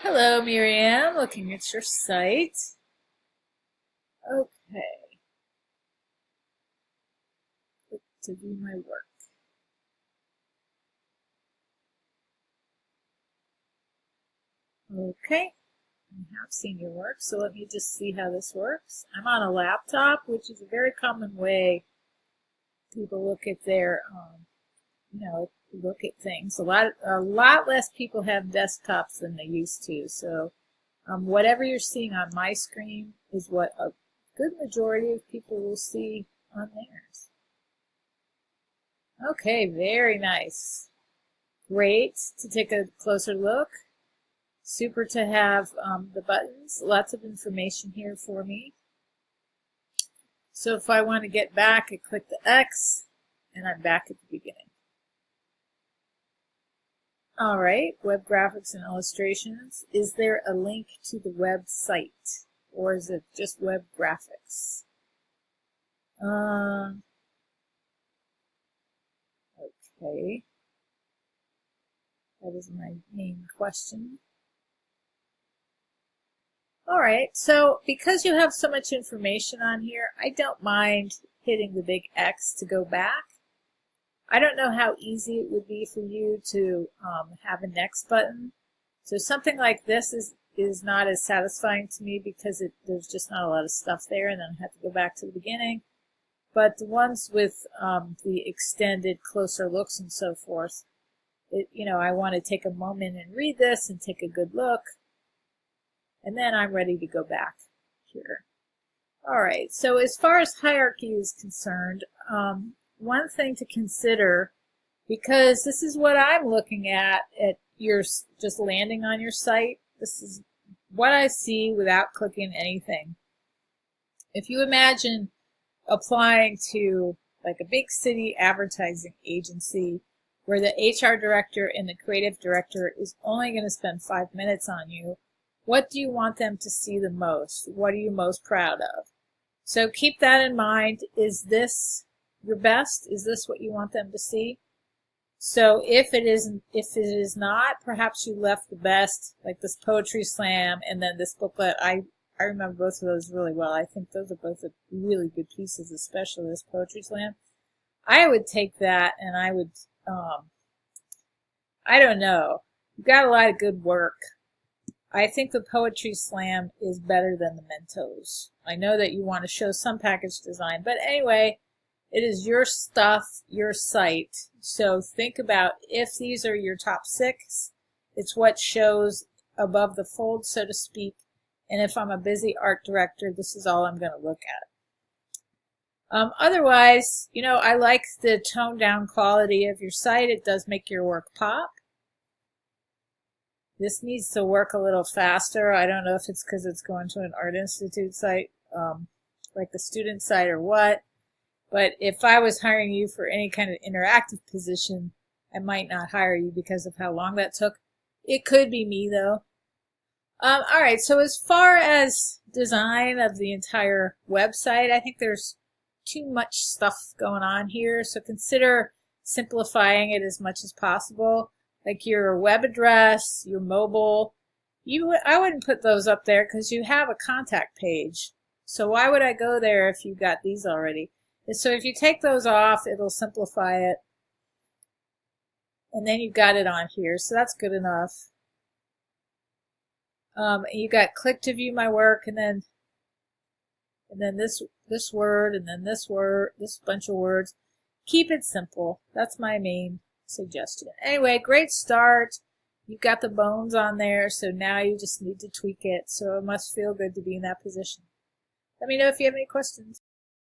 Hello, Miriam. Looking at your site. Okay, click to view my work. Okay, I have seen your work, so let me just see how this works. I'm on a laptop, which is a very common way people look at their, look at things. A lot less people have desktops than they used to. So, whatever you're seeing on my screen is what a good majority of people will see on theirs. Okay, very nice. Great to take a closer look. Super to have the buttons. Lots of information here for me. So if I want to get back, I click the X, and I'm back at the beginning. All right, web graphics and illustrations. Is there a link to the website, or is it just web graphics? Okay, that is my main question. All right, so because you have so much information on here, I don't mind hitting the big X to go back. I don't know how easy it would be for you to have a next button. So something like this is not as satisfying to me because there's just not a lot of stuff there, and then I have to go back to the beginning. But the ones with the extended closer looks and so forth, I want to take a moment and read this and take a good look. And then I'm ready to go back here. All right, so as far as hierarchy is concerned, one thing to consider, because this is what I'm looking at your just landing on your site, this is what I see without clicking anything. If you imagine applying to like a big city advertising agency where the HR director and the creative director is only going to spend 5 minutes on you, what do you want them to see the most? What are you most proud of? So keep that in mind. Is this your best? Is this what you want them to see? So if it is not, perhaps you left the best, like this poetry slam and then this booklet. I remember both of those really well. I think those are both really good pieces, especially this poetry slam. I would take that and I would, I don't know. You've got a lot of good work. I think the Poetry Slam is better than the Mentos. I know that you want to show some package design, but anyway, it is your stuff, your site. So think about if these are your top 6, it's what shows above the fold, so to speak. And if I'm a busy art director, this is all I'm going to look at. Otherwise, I like the toned down quality of your site. It does make your work pop. This needs to work a little faster. I don't know if it's because it's going to an art institute site, like the student site or what. But if I was hiring you for any kind of interactive position, I might not hire you because of how long that took. It could be me, though. All right, so as far as design of the entire website, I think there's too much stuff going on here. So consider simplifying it as much as possible. Like your web address, your mobile, I wouldn't put those up there because you have a contact page. So why would I go there if you got these already? And so if you take those off, it'll simplify it. And then you've got it on here, so that's good enough. You got click to view my work, and then this word, and then this word, this bunch of words. Keep it simple. That's my main suggestion. Anyway, great start. You've got the bones on there, so now you just need to tweak it. So it must feel good to be in that position. Let me know if you have any questions.